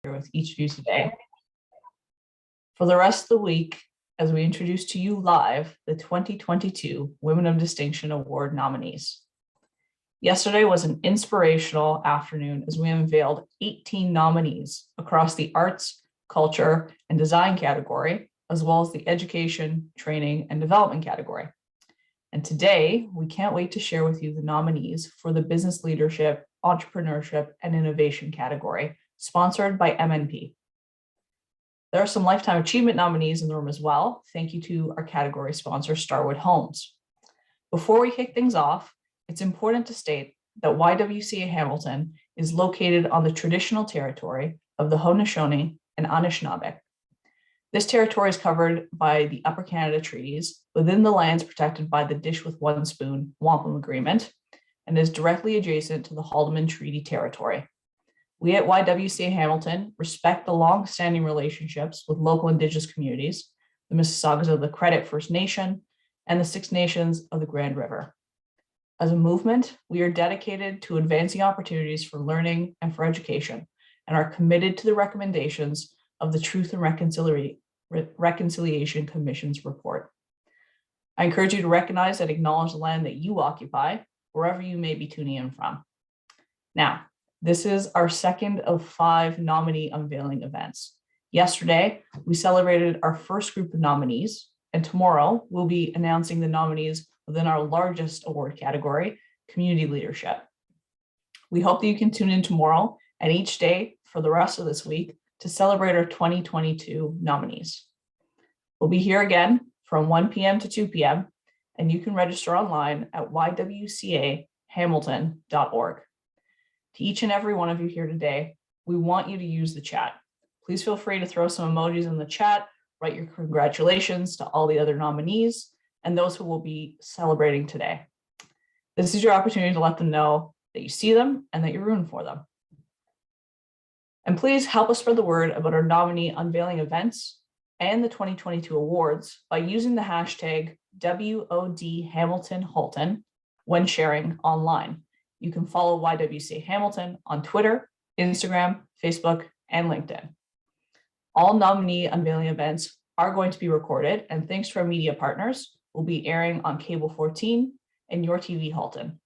with each of you today. For the rest of the week, as we introduce to you live the 2022 Women of Distinction Award nominees. Yesterday was an inspirational afternoon as we unveiled 18 nominees across the arts, culture, and design category, as well as the education, training, and development category. And today, we can't wait to share with you the nominees for the business leadership, entrepreneurship, and innovation category, sponsored by MNP. There are some Lifetime Achievement nominees in the room as well. Thank you to our category sponsor, Starwood Homes. Before we kick things off, it's important to state that YWCA Hamilton is located on the traditional territory of the Haudenosaunee and Anishinaabe. This territory is covered by the Upper Canada Treaties within the lands protected by the Dish with One Spoon Wampum Agreement and is directly adjacent to the Haldeman Treaty Territory. We at YWCA Hamilton respect the long-standing relationships with local Indigenous communities, the Mississaugas of the Credit First Nation, and the Six Nations of the Grand River. As a movement, we are dedicated to advancing opportunities for learning and for education, and are committed to the recommendations of the Truth and Reconciliation Commission's report. I encourage you to recognize and acknowledge the land that you occupy, wherever you may be tuning in from. Now, this is our second of 5 nominee unveiling events. Yesterday, we celebrated our first group of nominees, and tomorrow we'll be announcing the nominees within our largest award category, community leadership. We hope that you can tune in tomorrow and each day for the rest of this week to celebrate our 2022 nominees. We'll be here again from 1 p.m. to 2 p.m., and you can register online at ywcahamilton.org. To each and every one of you here today, we want you to use the chat. Please feel free to throw some emojis in the chat, write your congratulations to all the other nominees and those who will be celebrating today. This is your opportunity to let them know that you see them and that you're rooting for them. And please help us spread the word about our nominee unveiling events and the 2022 awards by using the hashtag WODHamiltonHalton when sharing online. You can follow YWCA Hamilton on Twitter, Instagram, Facebook, and LinkedIn. All nominee unveiling events are going to be recorded, and thanks to our media partners, will be airing on Cable 14 and Your TV Halton.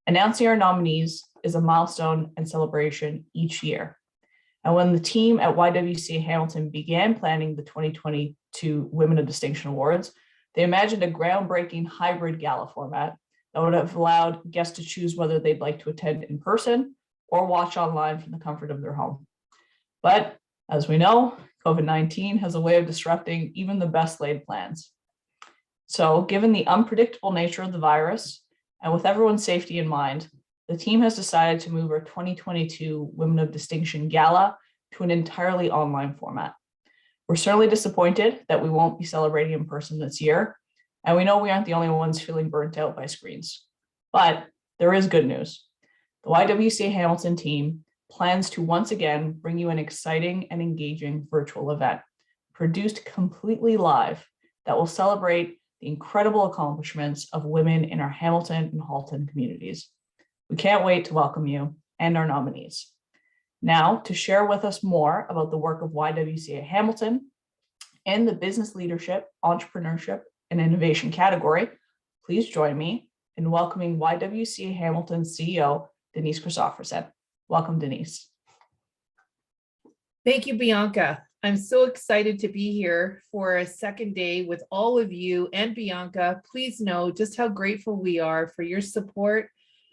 Announcing our nominees is a milestone and celebration each year. And when the team at YWCA Hamilton began planning the 2022 Women of Distinction Awards, they imagined a groundbreaking hybrid gala format that would have allowed guests to choose whether they'd like to attend in person or watch online from the comfort of their home. But as we know, COVID-19 has a way of disrupting even the best laid plans. So given the unpredictable nature of the virus, and with everyone's safety in mind, the team has decided to move our 2022 Women of Distinction Gala to an entirely online format. We're certainly disappointed that we won't be celebrating in person this year, and we know we aren't the only ones feeling burnt out by screens. But there is good news. The YWCA Hamilton team plans to once again bring you an exciting and engaging virtual event, produced completely live, that will celebrate the incredible accomplishments of women in our Hamilton and Halton communities. We can't wait to welcome you and our nominees. Now, to share with us more about the work of YWCA Hamilton and the business leadership, entrepreneurship, and innovation category, please join me in welcoming YWCA Hamilton's CEO, Denise Christopherson. Welcome, Denise. Thank you, Bianca. I'm so excited to be here for a second day with all of you and Bianca. Please know just how grateful we are for your support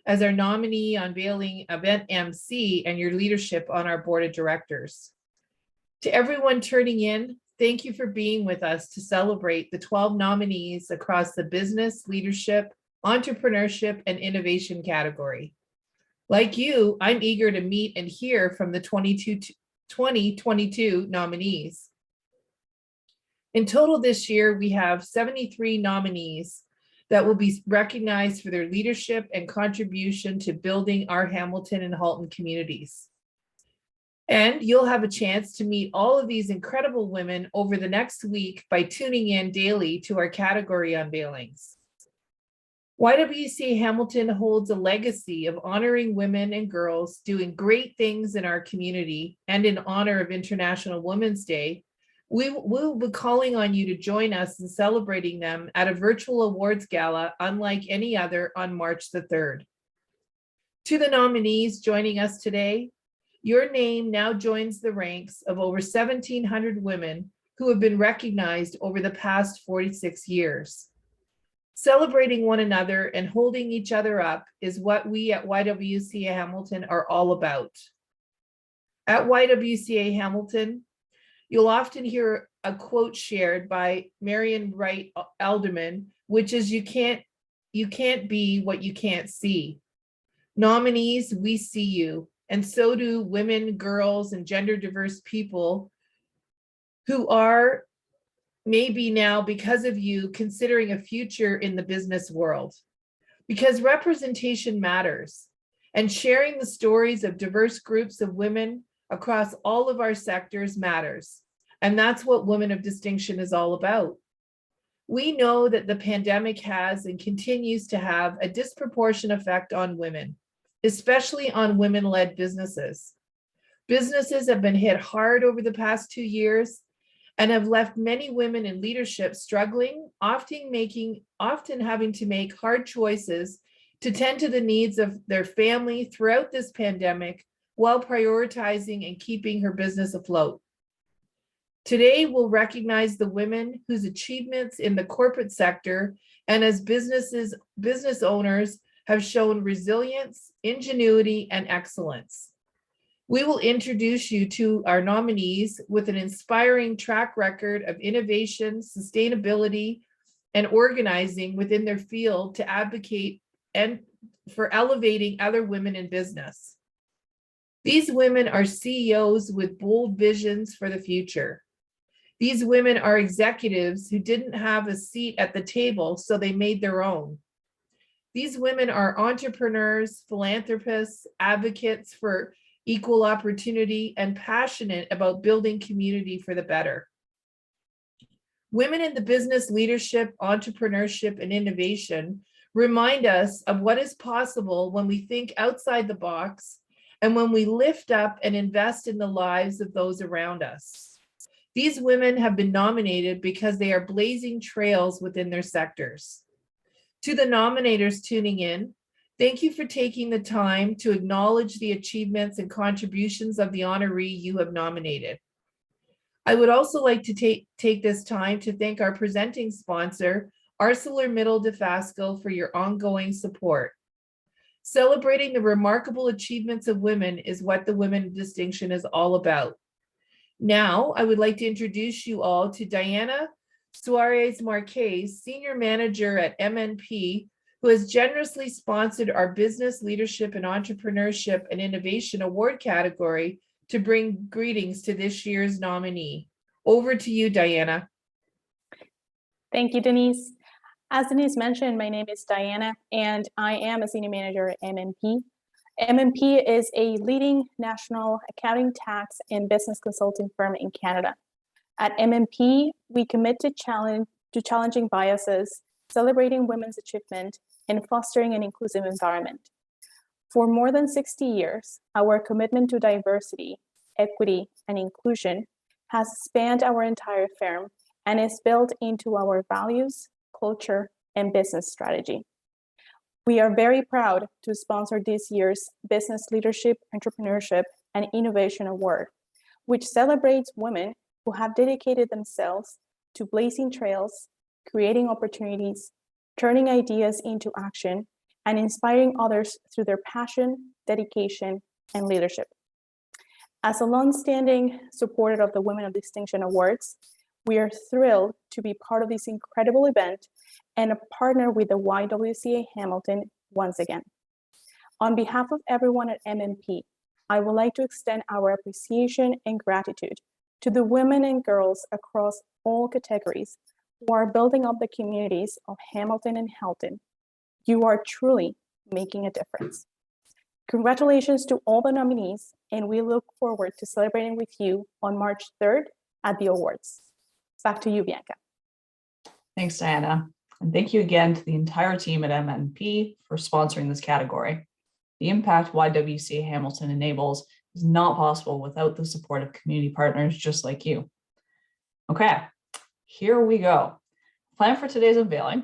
as our nominee unveiling event MC and your leadership on our board of directors. To everyone turning in, thank you for being with us to celebrate the 12 nominees across the business, leadership, entrepreneurship, and innovation category. Like you, I'm eager to meet and hear from the 2022 nominees. In total this year, we have 73 nominees that will be recognized for their leadership and contribution to building our Hamilton and Halton communities. And you'll have a chance to meet all of these incredible women over the next week by tuning in daily to our category unveilings. YWCA Hamilton holds a legacy of honoring women and girls doing great things in our community, and in honor of International Women's Day, we'll be calling on you to join us in celebrating them at a virtual awards gala unlike any other on March the 3rd. To the nominees joining us today, your name now joins the ranks of over 1,700 women who have been recognized over the past 46 years. Celebrating one another and holding each other up is what we at YWCA Hamilton are all about. At YWCA Hamilton, you'll often hear a quote shared by Marion Wright Alderman, which is you can't be what you can't see. Nominees, we see you, and so do women, girls, and gender diverse people who are maybe now, because of you, considering a future in the business world. Because representation matters, and sharing the stories of diverse groups of women across all of our sectors matters. And that's what Women of Distinction is all about. We know that the pandemic has and continues to have a disproportionate effect on women, especially on women-led businesses. Businesses have been hit hard over the past 2 years and have left many women in leadership struggling, often having to make hard choices to tend to the needs of their family throughout this pandemic while prioritizing and keeping her business afloat. Today, we'll recognize the women whose achievements in the corporate sector and as business owners have shown resilience, ingenuity, and excellence. We will introduce you to our nominees with an inspiring track record of innovation, sustainability, and organizing within their field to advocate and for elevating other women in business. These women are CEOs with bold visions for the future. These women are executives who didn't have a seat at the table, so they made their own. These women are entrepreneurs, philanthropists, advocates for equal opportunity, and passionate about building community for the better. Women in the business leadership, entrepreneurship, and innovation remind us of what is possible when we think outside the box and when we lift up and invest in the lives of those around us. These women have been nominated because they are blazing trails within their sectors. To the nominators tuning in, thank you for taking the time to acknowledge the achievements and contributions of the honoree you have nominated. I would also like to take this time to thank our presenting sponsor, ArcelorMittal Dofasco, for your ongoing support. Celebrating the remarkable achievements of women is what the Women of Distinction is all about. Now, I would like to introduce you all to Diana Suarez Marquez, Senior Manager at MNP, who has generously sponsored our Business Leadership and Entrepreneurship and Innovation Award category to bring greetings to this year's nominee. Over to you, Diana. Thank you, Denise. As Denise mentioned, my name is Diana, and I am a Senior Manager at MNP. MNP is a leading national accounting, tax, and business consulting firm in Canada. At MNP, we commit to challenging biases, celebrating women's achievement, and fostering an inclusive environment. For more than 60 years, our commitment to diversity, equity, and inclusion has spanned our entire firm and is built into our values, culture, and business strategy. We are very proud to sponsor this year's Business Leadership, Entrepreneurship, and Innovation Award, which celebrates women who have dedicated themselves to blazing trails, creating opportunities, turning ideas into action, and inspiring others through their passion, dedication, and leadership. As a longstanding supporter of the Women of Distinction Awards, we are thrilled to be part of this incredible event and a partner with the YWCA Hamilton once again. On behalf of everyone at MNP, I would like to extend our appreciation and gratitude to the women and girls across all categories who are building up the communities of Hamilton and Halton. You are truly making a difference. Congratulations to all the nominees, and we look forward to celebrating with you on March 3rd at the awards. Back to you, Bianca. Thanks, Diana. And thank you again to the entire team at MNP for sponsoring this category. The impact YWCA Hamilton enables is not possible without the support of community partners just like you. Okay, here we go. Plan for today's unveiling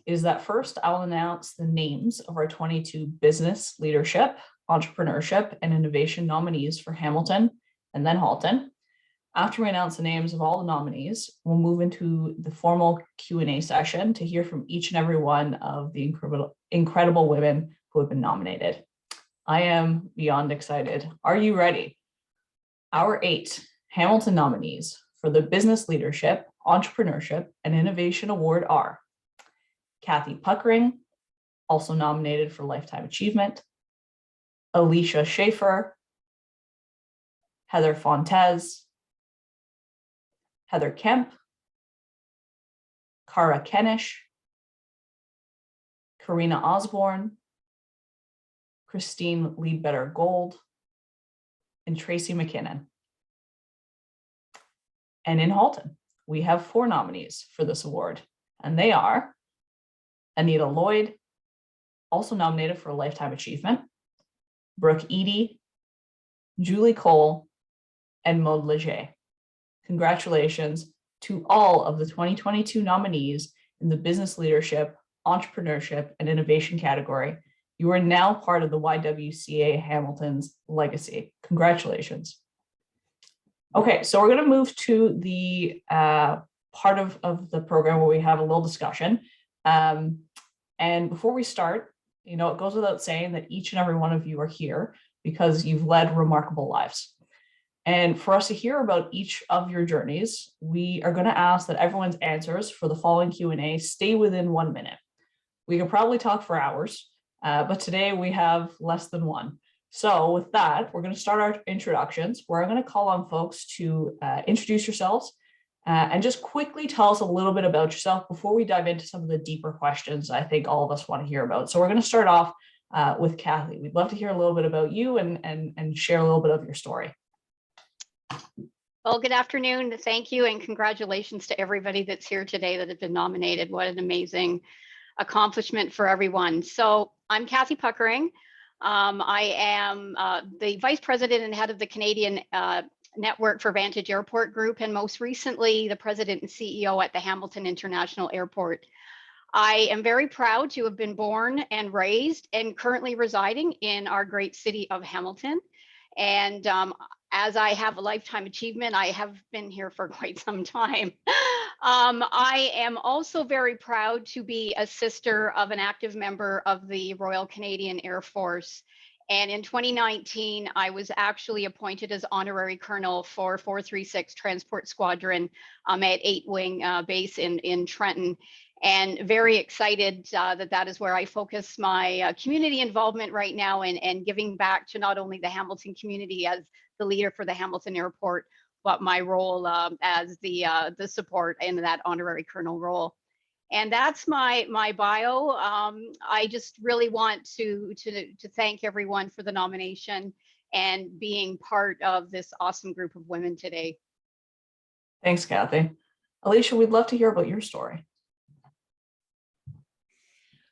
is that first I'll announce the names of our 22 business leadership, entrepreneurship, and innovation nominees for Hamilton and then Halton. After we announce the names of all the nominees, we'll move into the formal Q&A session to hear from each and every one of the incredible women who have been nominated. I am beyond excited. Are you ready? Our 8 Hamilton nominees for the Business Leadership, Entrepreneurship, and Innovation Award are Kathy Puckering, also nominated for Lifetime Achievement, Alicia Schaefer, Heather Fontes, Heather Kemp, Cara Kenish, Karina Osborne, Christine Leadbetter Gold, and Tracy McKinnon. And in Halton, we have 4 nominees for this award, and they are Anita Lloyd, also nominated for a Lifetime Achievement, Brooke Eady, Julie Cole, and Maud Leger. Congratulations to all of the 2022 nominees in the Business Leadership, Entrepreneurship, and Innovation category. You are now part of the YWCA Hamilton's legacy. Congratulations. Okay, so we're going to move to the part of the program where we have a little discussion. And before we start, it goes without saying that each and every one of you are here because you've led remarkable lives. And for us to hear about each of your journeys, we are going to ask that everyone's answers for the following Q&A stay within 1 minute. We can probably talk for hours, but today we have less than one. So with that, we're going to start our introductions, where I'm going to call on folks to introduce yourselves and just quickly tell us a little bit about yourself before we dive into some of the deeper questions I think all of us want to hear about. So we're going to start off with Kathy. We'd love to hear a little bit about you and share a little bit of your story. Well, good afternoon. Thank you and congratulations to everybody that's here today that have been nominated. What an amazing accomplishment for everyone. So I'm Kathy Puckering. I am the Vice President and head of the Canadian Network for Vantage Airport Group, and most recently the President and CEO at the Hamilton International Airport. I am very proud to have been born and raised and currently residing in our great city of Hamilton. And as I have a lifetime achievement, I have been here for quite some time. I am also very proud to be a sister of an active member of the Royal Canadian Air Force. And in 2019, I was actually appointed as honorary colonel for 436 Transport Squadron at 8 Wing base in Trenton. And very excited that is where I focus my community involvement right now and giving back to not only the Hamilton community as the leader for the Hamilton Airport, but my role as the support in that honorary colonel role. And that's my bio. I just really want to thank everyone for the nomination and being part of this awesome group of women today. Thanks, Kathy. Alicia, we'd love to hear about your story.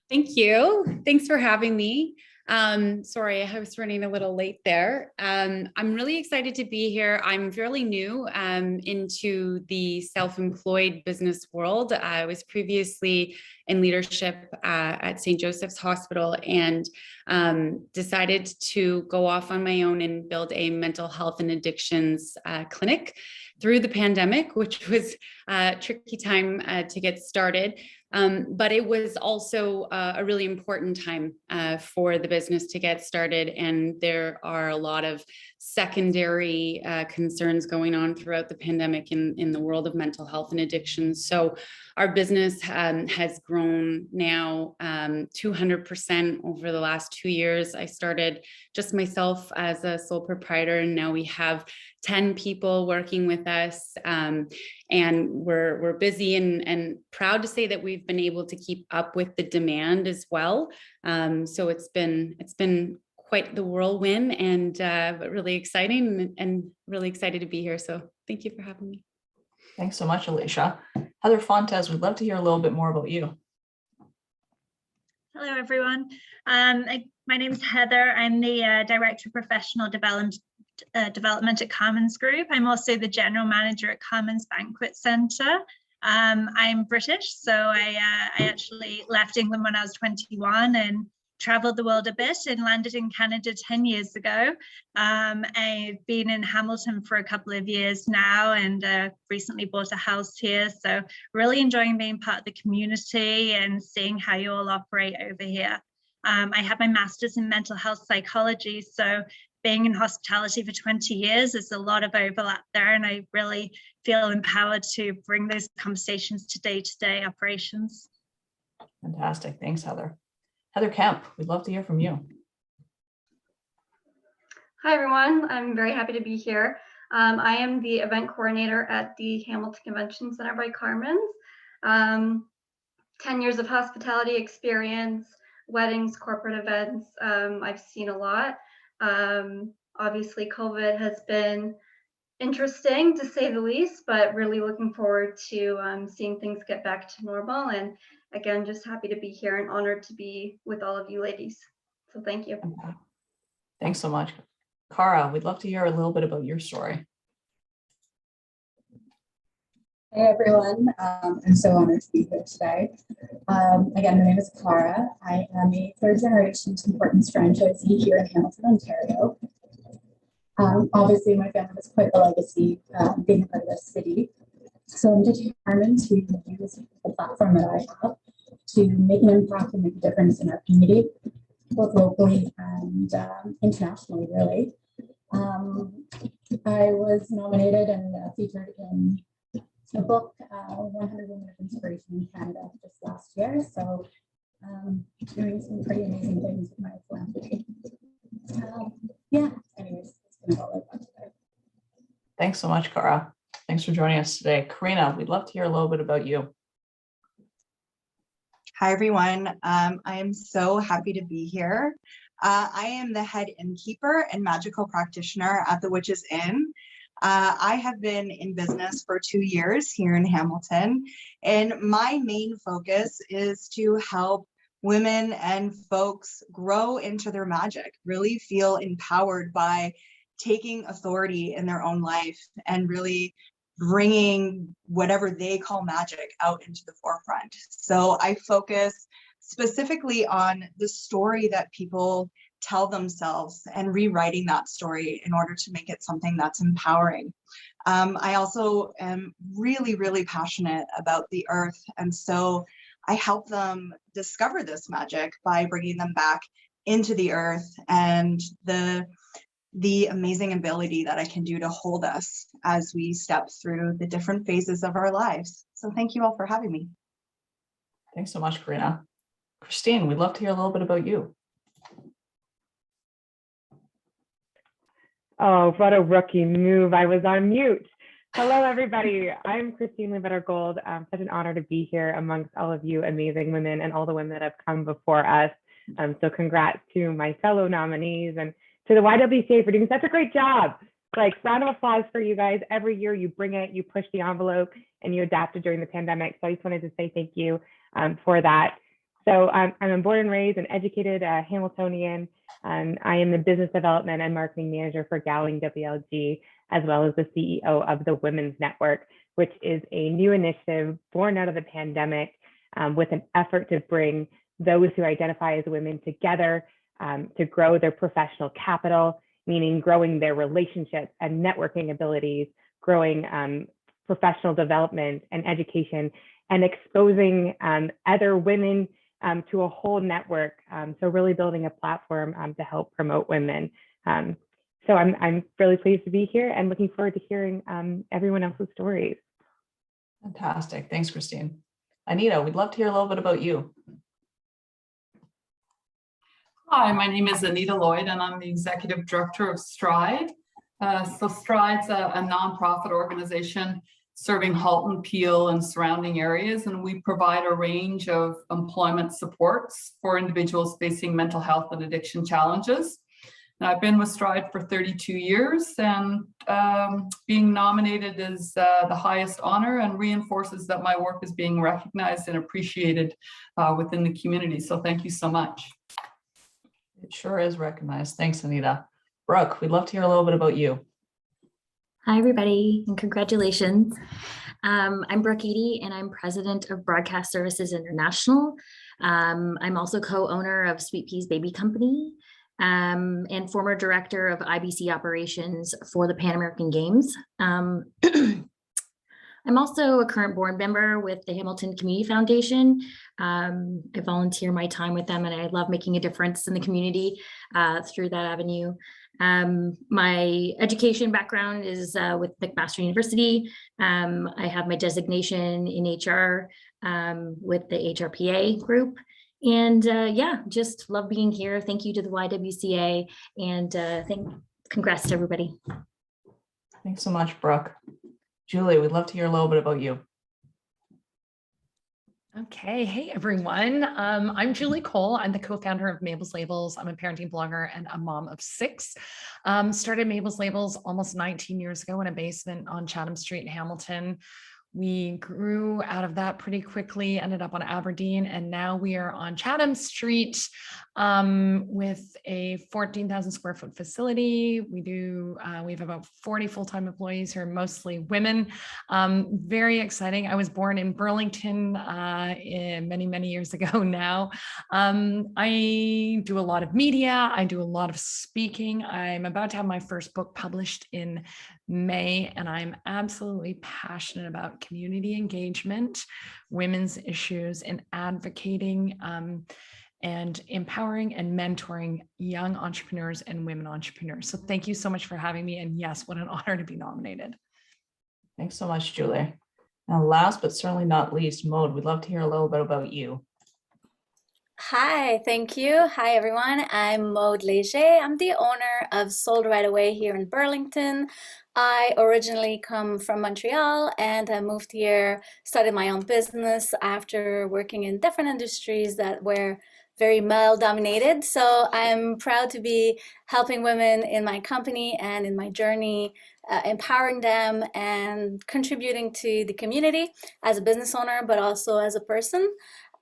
Thank you. Thanks for having me. Sorry, I was running a little late there. I'm really excited to be here. I'm fairly new into the self-employed business world. I was previously in leadership at St. Joseph's Hospital and decided to go off on my own and build a mental health and addictions clinic through the pandemic, which was a tricky time to get started. But it was also a really important time for the business to get started. And there are a lot of secondary concerns going on throughout the pandemic in the world of mental health and addiction. So our business has grown now 200% over the last 2 years. I started just myself as a sole proprietor, and now we have 10 people working with us. And we're busy and proud to say that we've been able to keep up with the demand as well. So it's been quite the whirlwind but really exciting and really excited to be here. So thank you for having me. Thanks so much, Alicia. Heather Fontes, we'd love to hear a little bit more about you. Hello, everyone. My name is Heather. I'm the Director of Professional Development at Carmen's Group. I'm also the General Manager at Carmen's Banquet Centre. I'm British, so I actually left England when I was 21 and traveled the world a bit and landed in Canada 10 years ago. I've been in Hamilton for a couple of years now and recently bought a house here. So really enjoying being part of the community and seeing how you all operate over here. I have my master's in mental health psychology. So being in hospitality for 20 years, there's a lot of overlap there. And I really feel empowered to bring those conversations to day-to-day operations. Fantastic. Thanks, Heather. Heather Kemp, we'd love to hear from you. Hi, everyone. I'm very happy to be here. I am the event coordinator at the Hamilton Convention Center by Carmen's. 10 years of hospitality experience, weddings, corporate events. I've seen a lot. Obviously, COVID has been interesting to say the least, but really looking forward to seeing things get back to normal. And again, just happy to be here and honored to be with all of you ladies. So thank you. Thanks so much. Cara, we'd love to hear a little bit about your story. Hey everyone, I'm so honored to be here today. Again, my name is Cara. I am a third generation Tim Hortons franchisee here in Hamilton, Ontario. Obviously, my family has quite the legacy being a part of this city. So I'm determined to use the platform that I have to make an impact and make a difference in our community, both locally and internationally, really. I was nominated and featured in a book, 100 Women of Inspiration in Canada, just last year. So doing some pretty amazing things with my philanthropy. Yeah, anyways, it's been all about today. Thanks so much, Cara. Thanks for joining us today. Karina, we'd love to hear a little bit about you. Hi, everyone. I am so happy to be here. I am the head innkeeper and magical practitioner at the Witch's Inn. I have been in business for 2 years here in Hamilton, and my main focus is to help women and folks grow into their magic, really feel empowered by taking authority in their own life and really bringing whatever they call magic out into the forefront. So I focus specifically on the story that people tell themselves and rewriting that story in order to make it something that's empowering. I also am really, really passionate about the earth. And so I help them discover this magic by bringing them back into the earth and the amazing ability that I can do to hold us as we step through the different phases of our lives. So thank you all for having me. Thanks so much, Karina. Christine, we'd love to hear a little bit about you. Oh, what a rookie move. I was on mute. Hello, everybody. I'm Christine Levetter-Gold. Such an honor to be here amongst all of you amazing women and all the women that have come before us. So congrats to my fellow nominees and to the YWCA for doing such a great job. Like, round of applause for you guys. Every year you bring it, you push the envelope, and you adapted during the pandemic. So I just wanted to say thank you for that. So I'm a born and raised and educated Hamiltonian. I am the business development and marketing manager for Gowling WLG, as well as the CEO of the Women's Network, which is a new initiative born out of the pandemic with an effort to bring those who identify as women together to grow their professional capital, meaning growing their relationships and networking abilities, growing professional development and education, and exposing other women to a whole network. So really building a platform to help promote women. So I'm really pleased to be here and looking forward to hearing everyone else's stories. Fantastic. Thanks, Christine. Anita, we'd love to hear a little bit about you. Hi, my name is Anita Lloyd, and I'm the Executive Director of Stride. So Stride's a nonprofit organization serving Halton, Peel, and surrounding areas, and we provide a range of employment supports for individuals facing mental health and addiction challenges. And I've been with Stride for 32 years, and being nominated is the highest honor and reinforces that my work is being recognized and appreciated within the community. So thank you so much. It sure is recognized. Thanks, Anita. Brooke, we'd love to hear a little bit about you. Hi, everybody, and congratulations. I'm Brooke Eady, and I'm president of Broadcast Services International. I'm also co-owner of Sweet Peas Baby Company, and former director of IBC operations for the Pan American Games. I'm also a current board member with the Hamilton Community Foundation. I volunteer my time with them, and I love making a difference in the community through that avenue. My education background is with McMaster University. I have my designation in HR with the HRPA group. And yeah, just love being here. Thank you to the YWCA, and congrats to everybody. Thanks so much, Brooke. Julie, we'd love to hear a little bit about you. Okay, hey everyone. I'm Julie Cole. I'm the co-founder of Mabel's Labels. I'm a parenting blogger and a mom of 6. Started Mabel's Labels almost 19 years ago in a basement on Chatham Street in Hamilton. We grew out of that pretty quickly, ended up on Aberdeen, and now we are on Chatham Street with a 14,000 square foot facility. We have about 40 full-time employees who are mostly women. Very exciting. I was born in Burlington many, many years ago now. I do a lot of media. I do a lot of speaking. I'm about to have my first book published in May, and I'm absolutely passionate about community engagement, women's issues, and advocating and empowering and mentoring young entrepreneurs and women entrepreneurs. So thank you so much for having me. And yes, what an honor to be nominated. Thanks so much, Julie. And last but certainly not least, Maude, we'd love to hear a little bit about you. Hi, thank you. Hi, everyone. I'm Maude Léger. I'm the owner of Sold Right Away here in Burlington. I originally come from Montreal, and I moved here, started my own business after working in different industries that were very male dominated. So I'm proud to be helping women in my company and in my journey, empowering them and contributing to the community as a business owner, but also as a person.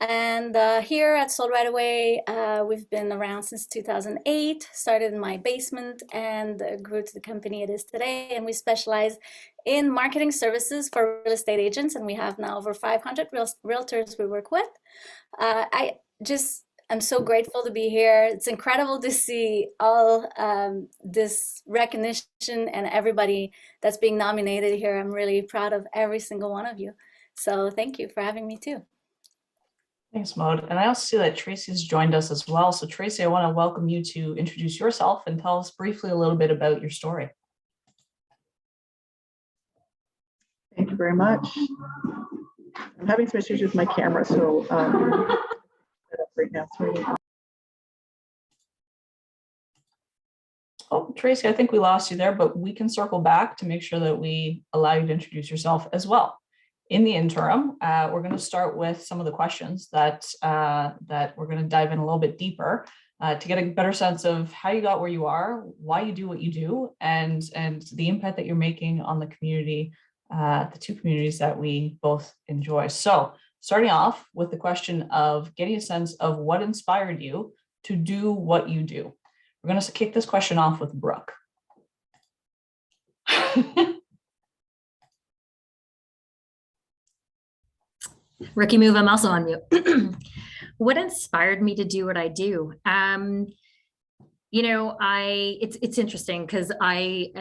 And here at Sold Right Away, we've been around since 2008, started in my basement and grew to the company it is today. And we specialize in marketing services for real estate agents. And we have now over 500 realtors we work with. I'm so grateful to be here. It's incredible to see all this recognition and everybody that's being nominated here. I'm really proud of every single one of you. So thank you for having me too. Thanks, Maude. And I also see that Tracy has joined us as well. So Tracy, I want to welcome you to introduce yourself and tell us briefly a little bit about your story. Thank you very much. I'm having some issues with my camera, so right now. Oh, Tracy, I think we lost you there, but we can circle back to make sure that we allow you to introduce yourself as well. In the interim, we're going to start with some of the questions that we're going to dive in a little bit deeper to get a better sense of how you got where you are, why you do what you do, and the impact that you're making on the community, the two communities that we both enjoy. So starting off with the question of getting a sense of what inspired you to do what you do. We're going to kick this question off with Brooke. Rookie move, I'm also on mute. What inspired me to do what I do? You know, it's interesting because I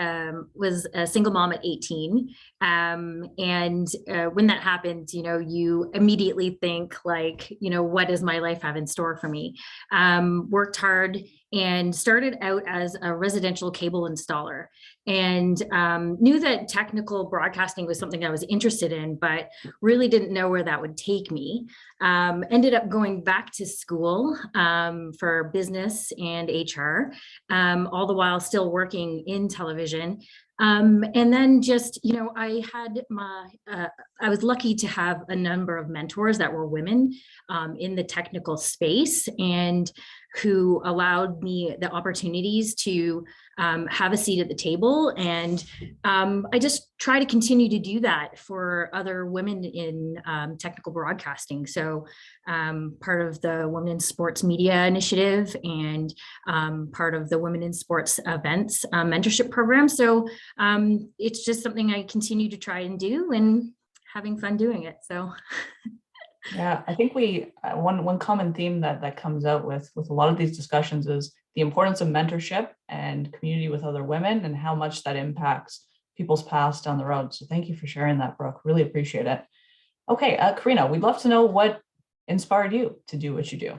was a single mom at 18. And when that happened, you know, you immediately think like, you know, what does my life have in store for me? Worked hard and started out as a residential cable installer, and knew that technical broadcasting was something I was interested in, but really didn't know where that would take me. Ended up going back to school for business and HR, all the while still working in television. And then just, you know, I was lucky to have a number of mentors that were women in the technical space, and who allowed me the opportunities to have a seat at the table. And I just try to continue to do that for other women in technical broadcasting. So part of the Women in Sports Media Initiative and part of the Women in Sports Events mentorship program. So it's just something I continue to try and do and having fun doing it. So. Yeah, I think one common theme that comes out with a lot of these discussions is the importance of mentorship and community with other women and how much that impacts people's paths down the road. So thank you for sharing that, Brooke. Really appreciate it. Okay, Karina, we'd love to know what inspired you to do what you do.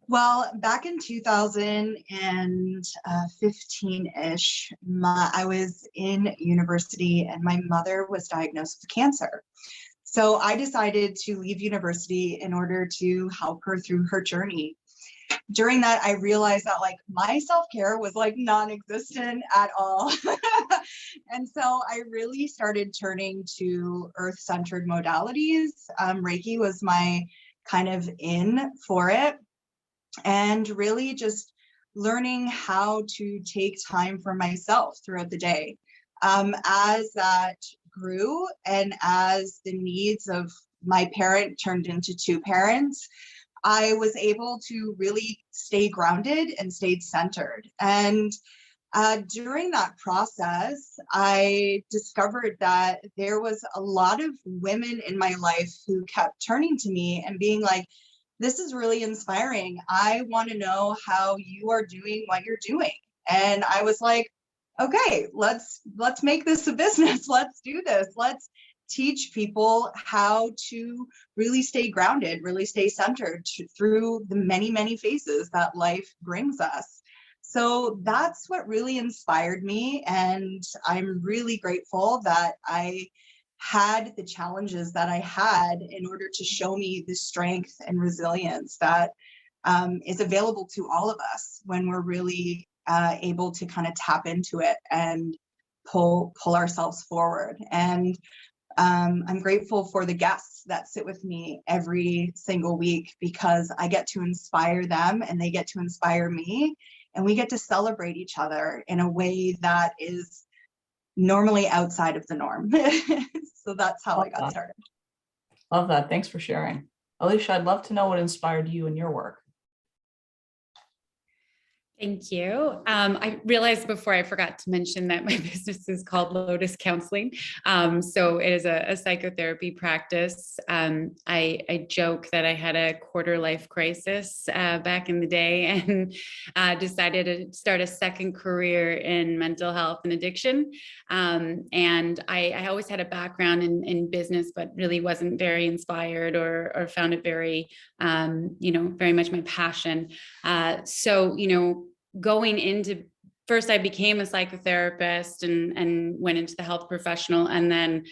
Well, back in 2015-ish, I was in university and my mother was diagnosed with cancer. So I decided to leave university in order to help her through her journey. During that, I realized that like my self-care was like non-existent at all. And so I really started turning to earth-centered modalities. Reiki was my kind of in for it. And really just learning how to take time for myself throughout the day. As that grew and as the needs of my parent turned into two parents, I was able to really stay grounded and stayed centered. And during that process, I discovered that there was a lot of women in my life who kept turning to me and being like, this is really inspiring. I want to know how you are doing what you're doing. And I was like, okay, let's make this a business. Let's do this. Let's teach people how to really stay grounded, really stay centered through the many, many phases that life brings us. So that's what really inspired me. And I'm really grateful that I had the challenges that I had in order to show me the strength and resilience that is available to all of us when we're really able to kind of tap into it and pull ourselves forward. And I'm grateful for the guests that sit with me every single week because I get to inspire them and they get to inspire me, and we get to celebrate each other in a way that is normally outside of the norm. So that's how I got started. Love that. Thanks for sharing. Alicia, I'd love to know what inspired you in your work. Thank you. I realized before I forgot to mention that my business is called Lotus Counseling. So it is a psychotherapy practice. I joke that I had a quarter life crisis back in the day and decided to start a second career in mental health and addiction. And I always had a background in business, but really wasn't very inspired or found it very, very much my passion. So, going into, first I became a psychotherapist and went into the health professional, and then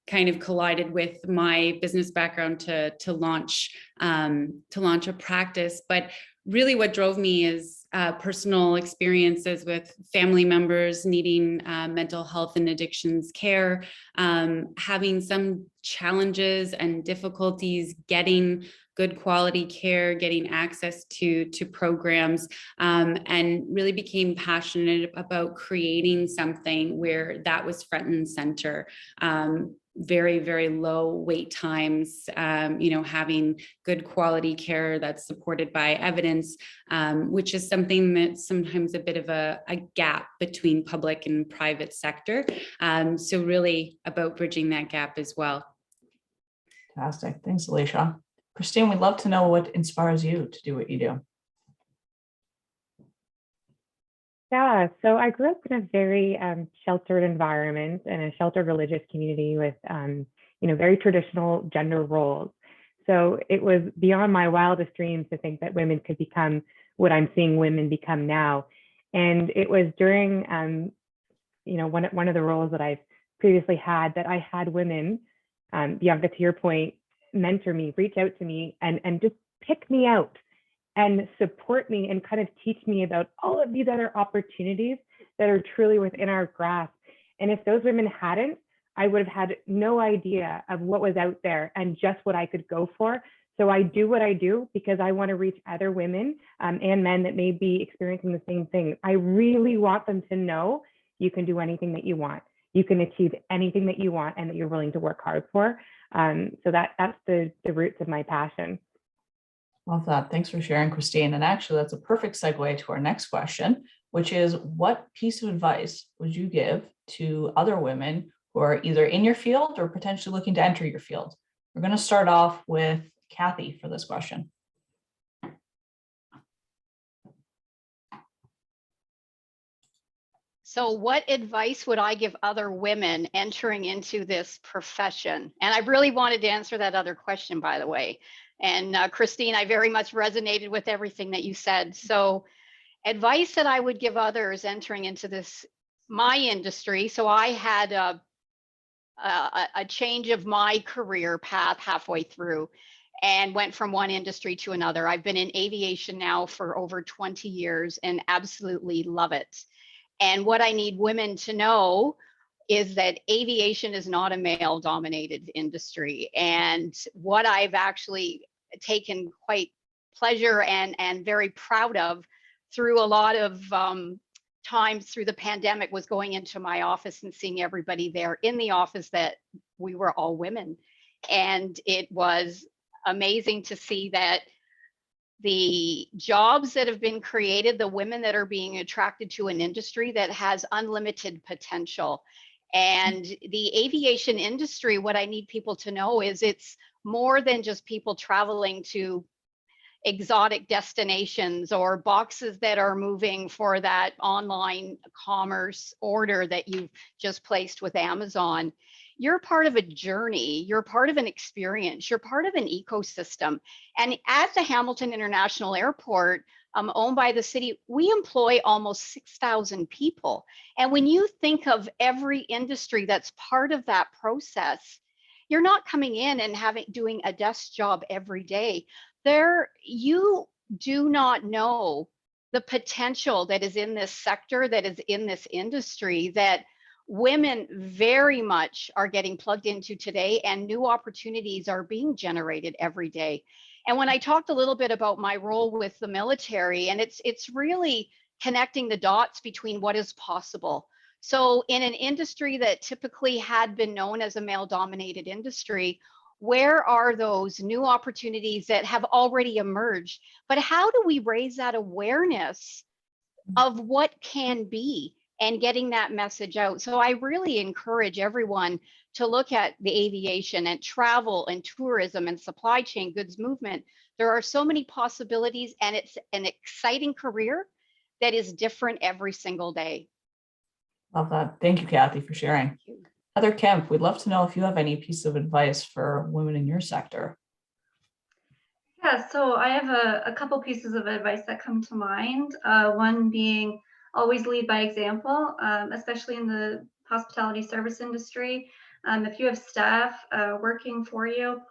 kind of collided with my business background to launch a practice. But really what drove me is personal experiences with family members needing mental health and addictions care, having some challenges and difficulties getting good quality care, getting access to programs, and really became passionate about creating something where that was front and center. Very, very low wait times, having good quality care that's supported by evidence, which is something that's sometimes a bit of a gap between public and private sector. So really about bridging that gap as well. Fantastic. Thanks, Alicia. Christine, we'd love to know what inspires you to do what you do. Yeah, so I grew up in a very sheltered environment in a sheltered religious community with, very traditional gender roles. So it was beyond my wildest dreams to think that women could become what I'm seeing women become now. And it was during, one of the roles that I've previously had that I had women, Bianca, to your point, mentor me, reach out to me and just pick me out and support me and kind of teach me about all of these other opportunities that are truly within our grasp. And if those women hadn't, I would have had no idea of what was out there and just what I could go for. So I do what I do because I want to reach other women and men that may be experiencing the same thing. I really want them to know you can do anything that you want. You can achieve anything that you want and that you're willing to work hard for. So that's the roots of my passion. Love that. Thanks for sharing, Christine. And actually, that's a perfect segue to our next question, which is what piece of advice would you give to other women who are either in your field or potentially looking to enter your field? We're going to start off with Kathy for this question. So what advice would I give other women entering into this profession? And I really wanted to answer that other question, by the way. And Christine, I very much resonated with everything that you said. So advice that I would give others entering into this, my industry. So I had a change of my career path halfway through and went from one industry to another. I've been in aviation now for over 20 years and absolutely love it. And what I need women to know is that aviation is not a male-dominated industry. And what I've actually taken quite pleasure and very proud of through a lot of times through the pandemic was going into my office and seeing everybody there in the office that we were all women. And it was amazing to see that the jobs that have been created, the women that are being attracted to an industry that has unlimited potential. And the aviation industry, what I need people to know is it's more than just people traveling to exotic destinations or boxes that are moving for that online commerce order that you've just placed with Amazon. You're part of a journey, you're part of an experience, you're part of an ecosystem. And at the Hamilton International Airport, owned by the city, we employ almost 6,000 people. And when you think of every industry that's part of that process, you're not coming in and doing a desk job every day. You do not know the potential that is in this sector, that is in this industry, that women very much are getting plugged into today, and new opportunities are being generated every day. And when I talked a little bit about my role with the military, and it's really connecting the dots between what is possible. So in an industry that typically had been known as a male-dominated industry, where are those new opportunities that have already emerged? But how do we raise that awareness of what can be and getting that message out? So I really encourage everyone to look at the aviation and travel and tourism and supply chain goods movement. There are so many possibilities, and it's an exciting career that is different every single day. Love that. Thank you, Kathy, for sharing. Heather Kemp, we'd love to know if you have any piece of advice for women in your sector. Yeah, so I have a couple pieces of advice that come to mind. One being always lead by example, especially in the hospitality service industry. If you have staff working for you,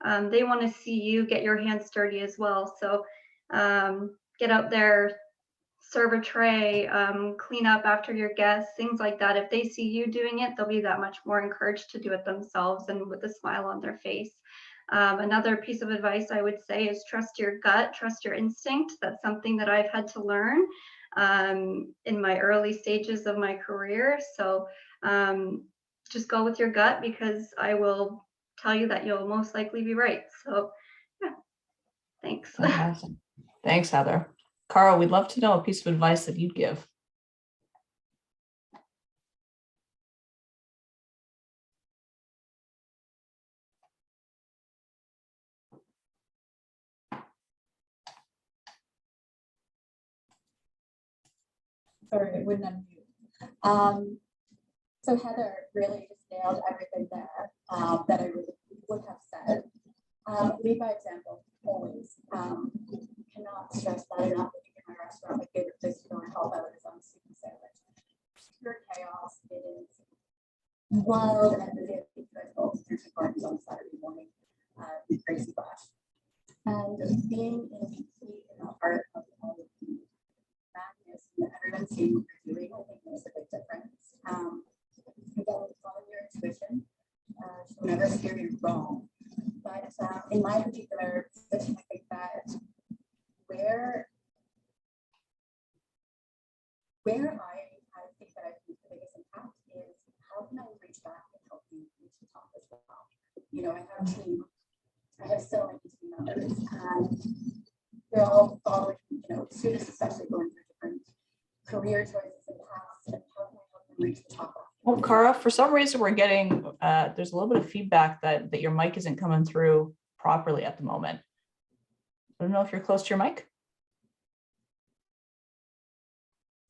they want to see you get your hands dirty as well. So get out there, serve a tray, clean up after your guests, things like that. If they see you doing it, they'll be that much more encouraged to do it themselves and with a smile on their face. Another piece of advice I would say is trust your gut, trust your instinct. That's something that I've had to learn in my early stages of my career. So just go with your gut, because I will tell you that you'll most likely be right. So yeah, thanks. Awesome. Thanks, Heather. Cara, we'd love to know a piece of advice that you'd give. Sorry, I wouldn't unmute. So Heather really just nailed everything there that I would have said. Lead by example, always. Cannot stress that enough. In my restaurant, my favorite place to go and help out is on the Super Sandwich. Pure chaos. It is wild and busy at the parties on Saturday morning. Crazy rush. And being in the heart of all of the madness that everyone's seeing what you're doing, I think makes a big difference. Again, follow your intuition. She'll never steer you wrong. But in my particular you know, I have so many team members, and they're all following, you know, students especially going through different career choices and paths, and how can we help them reach the top? Well, Cara, for some reason we're getting, there's a little bit of feedback that your mic isn't coming through properly at the moment. I don't know if you're close to your mic.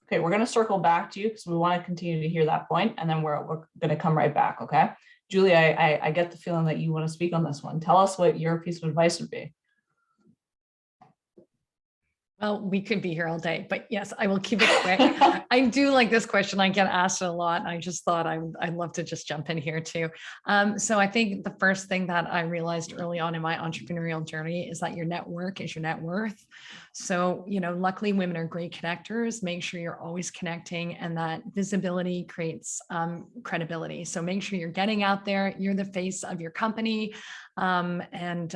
Okay, we're going to circle back to you because we want to continue to hear that point, and then we're going to come right back, okay? Julie, I get the feeling that you want to speak on this one. Tell us what your piece of advice would be. Well, we could be here all day, but yes, I will keep it quick. I do like this question. I get asked it a lot. And I just thought I'd love to just jump in here too. So I think the first thing that I realized early on in my entrepreneurial journey is that your network is your net worth. So, you know, luckily women are great connectors. Make sure you're always connecting, and that visibility creates credibility. So make sure you're getting out there. You're the face of your company, and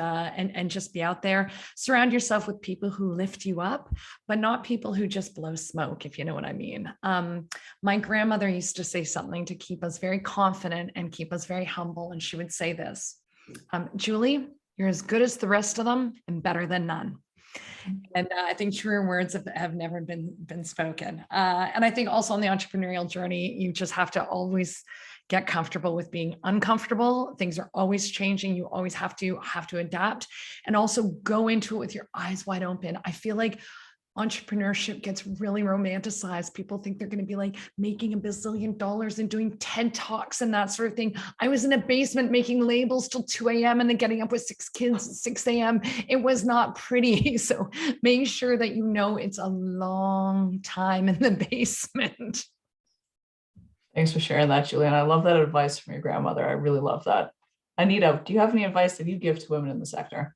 just be out there. Surround yourself with people who lift you up, but not people who just blow smoke, if you know what I mean. My grandmother used to say something to keep us very confident and keep us very humble. And she would say this, Julie, you're as good as the rest of them and better than none. And I think truer words have never been spoken. And I think also on the entrepreneurial journey, you just have to always get comfortable with being uncomfortable. Things are always changing. You always have to adapt, and also go into it with your eyes wide open. I feel like entrepreneurship gets really romanticized. People think they're going to be like making $1 bazillion and doing TED Talks and that sort of thing. I was in a basement making labels till 2 a.m. and then getting up with 6 kids at 6 a.m. It was not pretty. So make sure that you know it's a long time in the basement. Thanks for sharing that, Julie. And I love that advice from your grandmother. I really love that. Anita, do you have any advice that you give to women in the sector?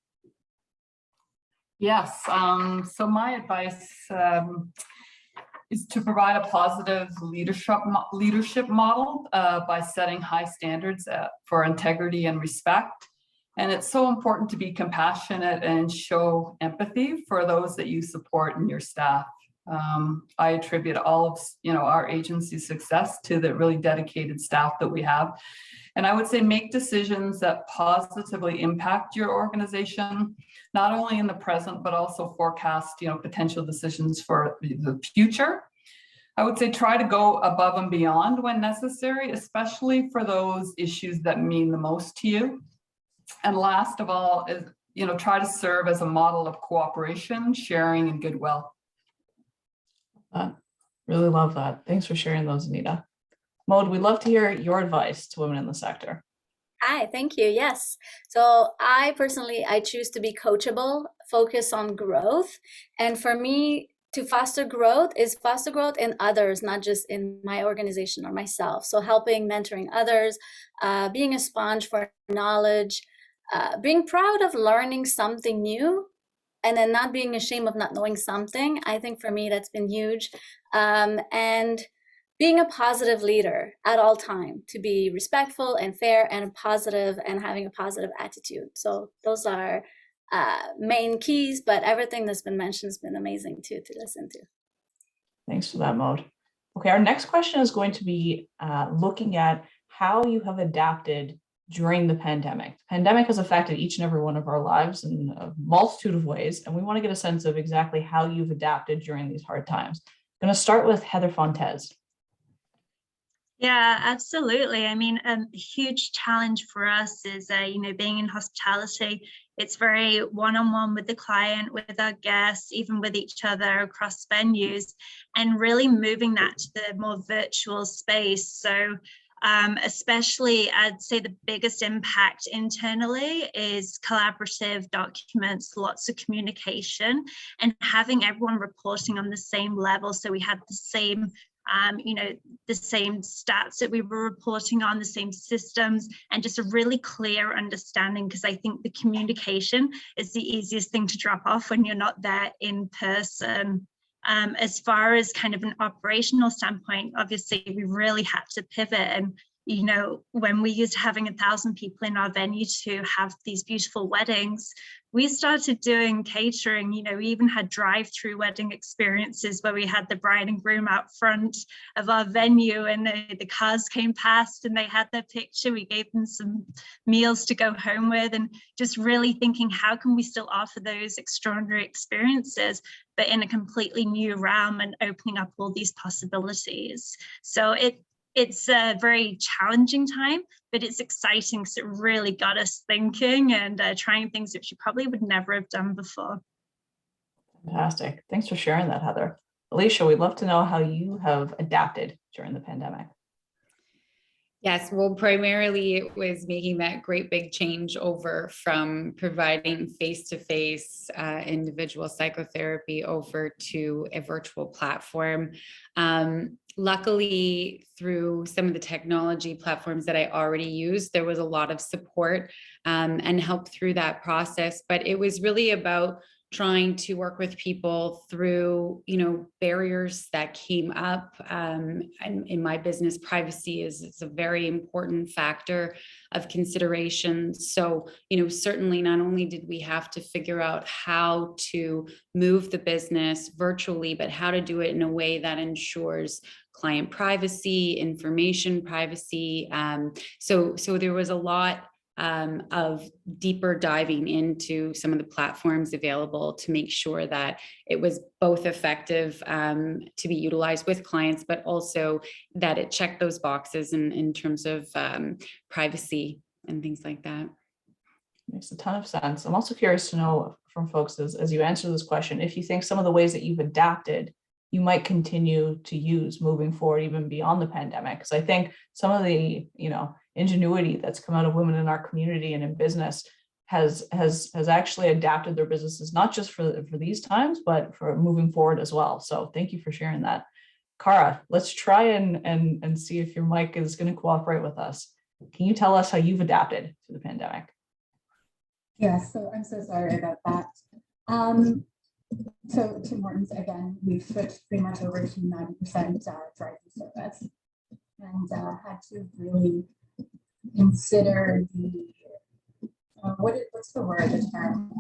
Yes. So my advice is to provide a positive leadership model by setting high standards for integrity and respect. And it's so important to be compassionate and show empathy for those that you support and your staff. I attribute all of our agency's success to the really dedicated staff that we have. And I would say make decisions that positively impact your organization, not only in the present, but also forecast, potential decisions for the future. I would say try to go above and beyond when necessary, especially for those issues that mean the most to you. And last of all is, try to serve as a model of cooperation, sharing, and goodwill. Really love that. Thanks for sharing those, Anita. Maud, we'd love to hear your advice to women in the sector. Hi, thank you. Yes. So I choose to be coachable, focus on growth. And for me, to foster growth is foster growth in others, not just in my organization or myself. So helping, mentoring others, being a sponge for knowledge, being proud of learning something new, and then not being ashamed of not knowing something. I think for me, that's been huge. And being a positive leader at all time, to be respectful and fair and positive and having a positive attitude. So those are main keys, but everything that's been mentioned has been amazing too to listen to. Thanks for that, Maud. Okay, our next question is going to be looking at how you have adapted during the pandemic. The pandemic has affected each and every one of our lives in a multitude of ways, and we want to get a sense of exactly how you've adapted during these hard times. I'm going to start with Heather Fontes. Yeah, absolutely. I mean, a huge challenge for us is, being in hospitality. It's very one-on-one with the client, with our guests, even with each other across venues, and really moving that to the more virtual space. So especially, I'd say the biggest impact internally is collaborative documents, lots of communication, and having everyone reporting on the same level. So we had the same the same stats that we were reporting on, the same systems, and just a really clear understanding, because I think the communication is the easiest thing to drop off when you're not there in person. As far as kind of an operational standpoint, obviously we really had to pivot, and you know, when we used to having 1,000 people in our venue to have these beautiful weddings, we started doing catering. You know, we even had drive-through wedding experiences where we had the bride and groom out front of our venue, and the cars came past and they had their picture. We gave them some meals to go home with, and just really thinking, how can we still offer those extraordinary experiences, but in a completely new realm, and opening up all these possibilities. So it's a very challenging time, but it's exciting because it really got us thinking and trying things which you probably would never have done before. Fantastic. Thanks for sharing that, Heather. Alicia, we'd love to know how you have adapted during the pandemic. Yes, well, primarily it was making that great big change over from providing face-to-face individual psychotherapy over to a virtual platform. Luckily, through some of the technology platforms that I already used, there was a lot of support and help through that process. But it was really about trying to work with people through, you know, barriers that came up. And in my business, privacy is a very important factor of consideration. So, you know, certainly not only did we have to figure out how to move the business virtually, but how to do it in a way that ensures client privacy, information privacy. So there was a lot of deeper diving into some of the platforms available to make sure that it was both effective to be utilized with clients, but also that it checked those boxes in terms of privacy and things like that. Makes a ton of sense. I'm also curious to know from folks as you answer this question, if you think some of the ways that you've adapted, you might continue to use moving forward, even beyond the pandemic. Because I think some of the, you know, ingenuity that's come out of women in our community and in business has actually adapted their businesses, not just for these times, but for moving forward as well. So thank you for sharing that. Cara, let's try and see if your mic is going to cooperate with us. Can you tell us how you've adapted to the pandemic? Yeah, so I'm so sorry about that. So Tim Hortons, again, we've switched pretty much over to 90% drive-through service, and had to really consider the what's the word, the term,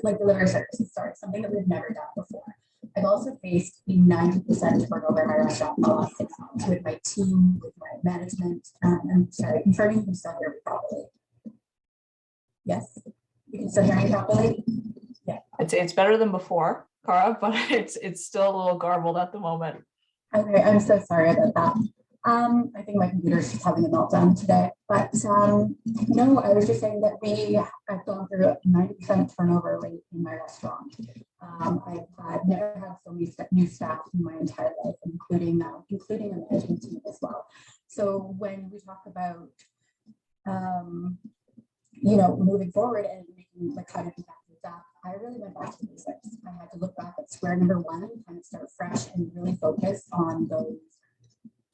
like delivery services, sorry, something that we've never done before. I've also faced a 90% turnover in my restaurant for the last 6 months with my team, with my management. I'm sorry, confirming you can still hear me properly. Yes, you can still hear me properly? Yeah. I'd say it's better than before, Cara, but it's still a little garbled at the moment. Okay, I'm so sorry about that. I think my computer's just having a meltdown today. But no, I was just saying that I've gone through a 90% turnover rate in my restaurant. I've never had so many new staff in my entire life, including a management team as well. So when we talk about you know, moving forward and making like how to do that, I really went back to basics. I had to look back at square number one, kind of start fresh and really focus on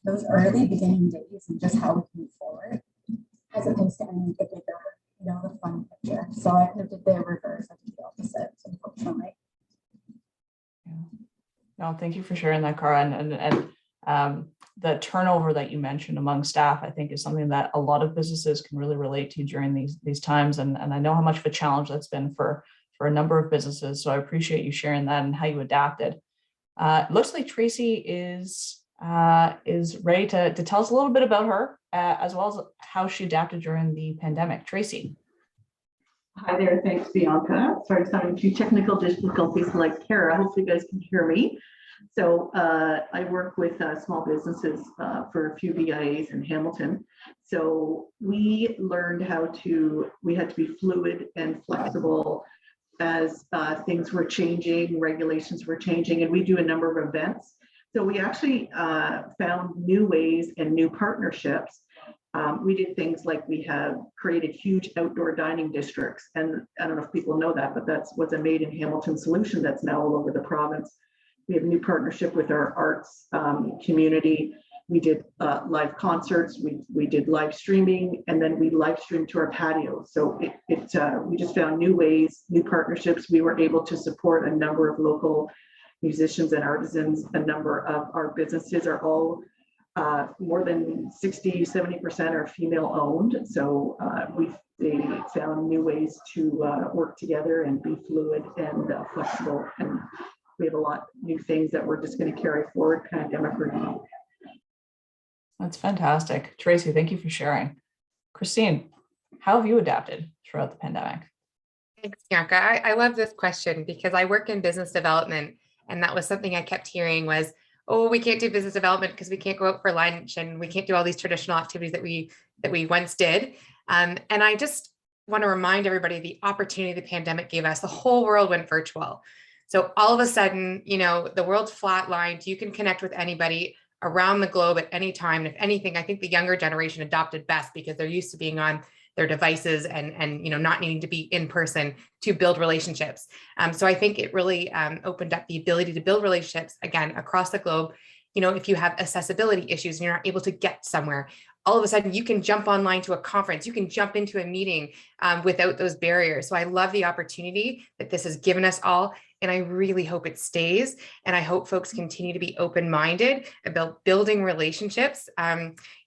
those early beginning days and just how we can move forward, as opposed to any the bigger, you know, the fun picture. So I kind of did the reverse, I did the opposite, unfortunately. Yeah. No, thank you for sharing that, Cara. And the turnover that you mentioned among staff, I think, is something that a lot of businesses can really relate to during these times. And I know how much of a challenge that's been for a number of businesses. So I appreciate you sharing that and how you adapted. It looks like Tracy is ready to tell us a little bit about her, as well as how she adapted during the pandemic. Tracy. Hi there, thanks Bianca. Sorry, I'm having a few technical difficulties like Cara. Hopefully you guys can hear me. So I work with small businesses for a few BIAs in Hamilton. So we learned we had to be fluid and flexible as things were changing, regulations were changing, and we do a number of events. So we actually found new ways and new partnerships. We did things like we have created huge outdoor dining districts. And I don't know if people know that, but that's what's a Made in Hamilton solution that's now all over the province. We have a new partnership with our arts community. We did live concerts, we did live streaming, and then we live streamed to our patio. So we just found new ways, new partnerships. We were able to support a number of local musicians and artisans. A number of our businesses are all More than 60–70% are female owned. So they found new ways to work together and be fluid and flexible. And we have a lot of new things that we're just going to carry forward pandemic remote. That's fantastic. Tracy, thank you for sharing. Christine, how have you adapted throughout the pandemic? Thanks, Bianca. I love this question because I work in business development, and that was something I kept hearing was, oh, we can't do business development because we can't go out for lunch and we can't do all these traditional activities that we once did. And I just want to remind everybody the opportunity the pandemic gave us. The whole world went virtual. So all of a sudden, you know, the world's flatlined. You can connect with anybody around the globe at any time. And if anything, I think the younger generation adopted best because they're used to being on their devices and you know, not needing to be in person to build relationships. So I think it really opened up the ability to build relationships again across the globe. You know, if you have accessibility issues and you're not able to get somewhere, all of a sudden you can jump online to a conference, you can jump into a meeting without those barriers. So I love the opportunity that this has given us all. And I really hope it stays. And I hope folks continue to be open-minded about building relationships,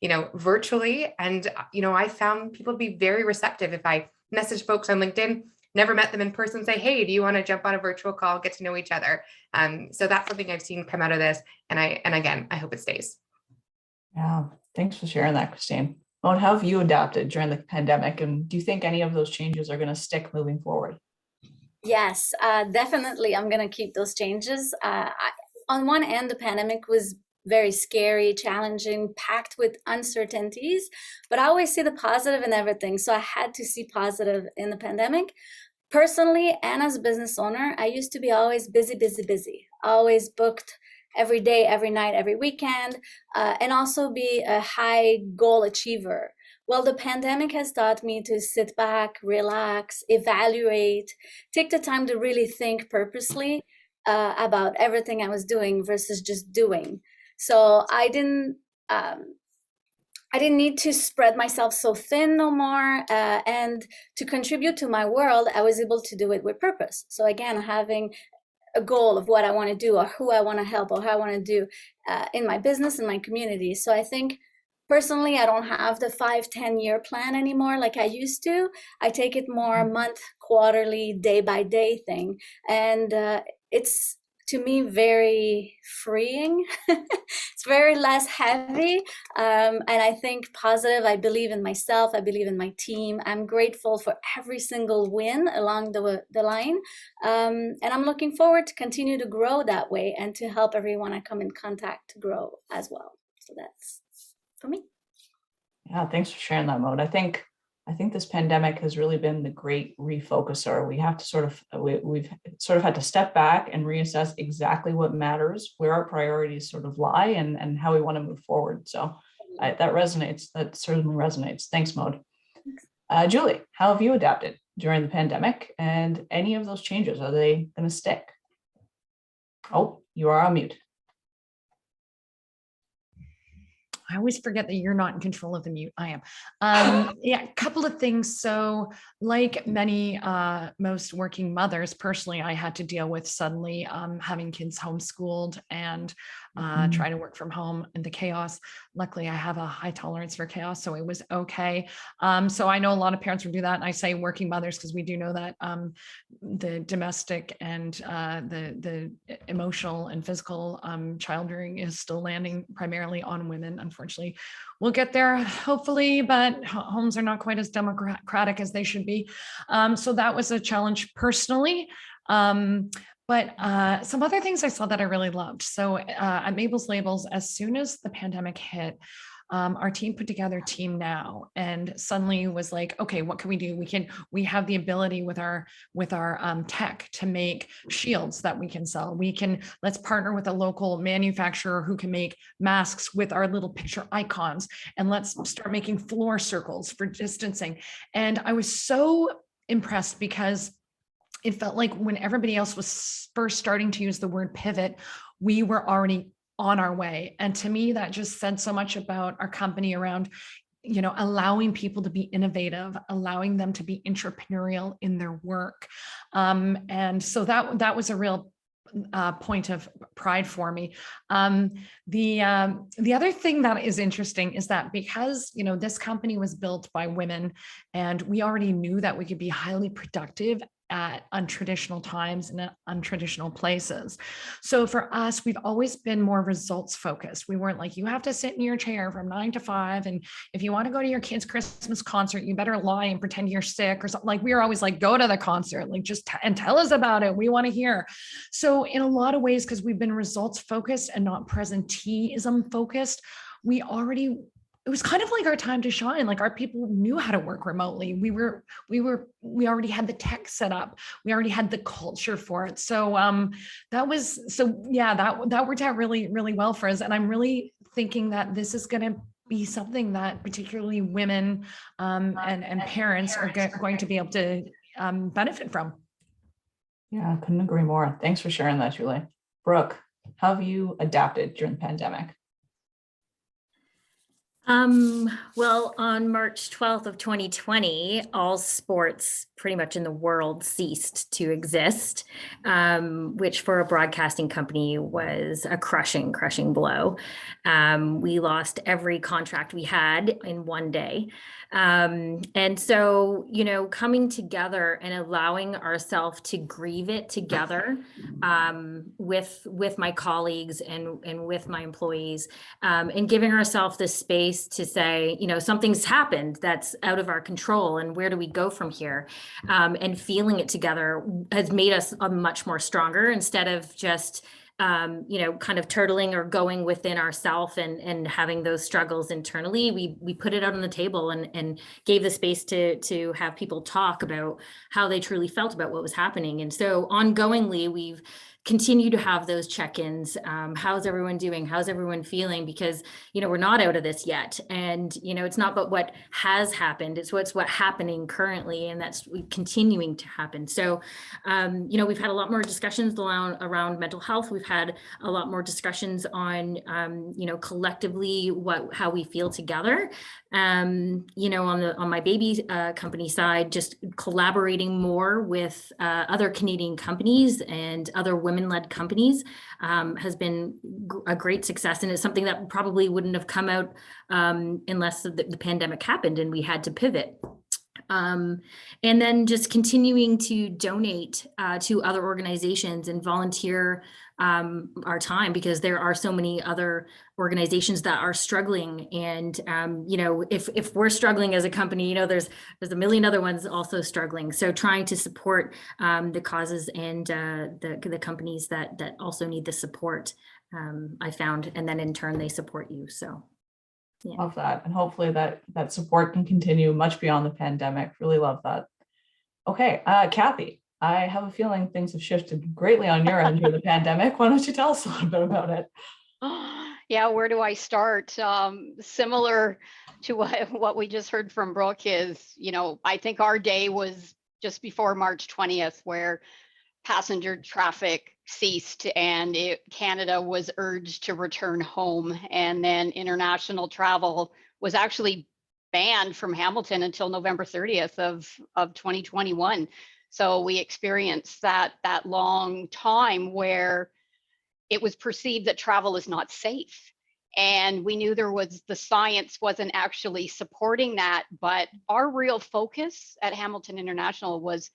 you know, virtually. And, you know, I found people to be very receptive. If I message folks on LinkedIn, never met them in person, say, hey, do you want to jump on a virtual call, get to know each other? So that's something I've seen come out of this. And again, I hope it stays. Yeah, thanks for sharing that, Christine. Well, how have you adapted during the pandemic? And do you think any of those changes are going to stick moving forward? Yes, definitely. I'm going to keep those changes. On one end, the pandemic was very scary, challenging, packed with uncertainties, but I always see the positive in everything. So I had to see positive in the pandemic. Personally, and as a business owner, I used to be always busy, always booked every day, every night, every weekend, and also be a high goal achiever. Well, the pandemic has taught me to sit back, relax, evaluate, take the time to really think purposely about everything I was doing versus just doing. So I didn't need to spread myself so thin no more. And to contribute to my world, I was able to do it with purpose. So again, having a goal of what I want to do or who I want to help or how I want to do in my business and my community. So I think personally, I don't have the 5-10 year plan anymore like I used to. I take it more month, quarterly, day by day thing. And it's, to me, very freeing. It's very less heavy. And I think positive. I believe in myself. I believe in my team. I'm grateful for every single win along the line. And I'm looking forward to continue to grow that way and to help everyone I come in contact to grow as well. So that's for me. Yeah, thanks for sharing that, Maud. I think this pandemic has really been the great refocuser. We have to we've sort of had to step back and reassess exactly what matters, where our priorities sort of lie, and how we want to move forward. So that resonates. That certainly resonates. Thanks, Maud. Julie, how have you adapted during the pandemic? And any of those changes, are they going to stick? Oh, you are on mute. I always forget that you're not in control of the mute. I am. Yeah, a couple of things. So like many, most working mothers, personally, I had to deal with suddenly having kids homeschooled and try to work from home in the chaos. Luckily, I have a high tolerance for chaos, so it was okay. So I know a lot of parents would do that. And I say working mothers because we do know that the domestic and the emotional and physical child rearing is still landing primarily on women. Unfortunately, we'll get there hopefully, but homes are not quite as democratic as they should be. So that was a challenge personally. But some other things I saw that I really loved. So at Mabel's Labels, as soon as the pandemic hit, our team put together Team Now, and suddenly was like, okay, what can we do? We have the ability with our tech to make shields that we can sell. Let's partner with a local manufacturer who can make masks with our little picture icons, and let's start making floor circles for distancing. And I was so impressed because it felt like when everybody else was first starting to use the word pivot, we were already on our way. And to me, that just said so much about our company around, allowing people to be innovative, allowing them to be entrepreneurial in their work. And so that was a real point of pride for me. The other thing that is interesting is that because, you know, this company was built by women, and we already knew that we could be highly productive at untraditional times and at untraditional places. So for us, we've always been more results focused. We weren't like, you have to sit in your chair from 9 to 5. And if you want to go to your kid's Christmas concert, you better lie and pretend you're sick or something. Like, we were always like, go to the concert, like just and tell us about it. We want to hear. So in a lot of ways, because we've been results focused and not presenteeism focused, it was kind of like our time to shine. Like, our people knew how to work remotely. We already had the tech set up. We already had the culture for it. So that worked out really, really well for us. And I'm really thinking that this is going to be something that particularly women and parents are going to be able to benefit from. Yeah, I couldn't agree more. Thanks for sharing that, Julie. Brooke, how have you adapted during the pandemic? Well, on March 12th of 2020, all sports pretty much in the world ceased to exist, which for a broadcasting company was a crushing blow. We lost every contract we had in one day. And so, you know, coming together and allowing ourselves to grieve it together with my colleagues and with my employees, and giving ourselves the space to say, you know, something's happened that's out of our control, and where do we go from here? And feeling it together has made us a much more stronger, instead of just you know, kind of turtling or going within ourselves and having those struggles internally. We put it out on the table and gave the space to have people talk about how they truly felt about what was happening. And so ongoingly, we've continue to have those check-ins. How's everyone doing? How's everyone feeling? Because, you know, we're not out of this yet. And, you know, it's not about what has happened, it's what's happening currently. And that's continuing to happen. So, you know, we've had a lot more discussions around mental health. We've had a lot more discussions on, you know, collectively how we feel together. You know, on my baby company side, just collaborating more with other Canadian companies and other women-led companies has been a great success, and it's something that probably wouldn't have come out unless the pandemic happened and we had to pivot. And then just continuing to donate to other organizations and volunteer our time, because there are so many other organizations that are struggling. And, you know, if we're struggling as a company, you know, there's a million other ones also struggling. So trying to support the causes and the companies that also need the support, I found, and then in turn they support you. So. Yeah. Love that. And hopefully that support can continue much beyond the pandemic. Really love that. Okay, Kathy, I have a feeling things have shifted greatly on your end during the pandemic. Why don't you tell us a little bit about it? Yeah, where do I start? Similar to what we just heard from Brooke is, you know, I think our day was just before March 20th, where passenger traffic ceased and Canada was urged to return home. And then international travel was actually banned from Hamilton until November 30th of 2021. So we experienced that long time where it was perceived that travel is not safe. And we knew the science wasn't actually supporting that, but our real focus at Hamilton International was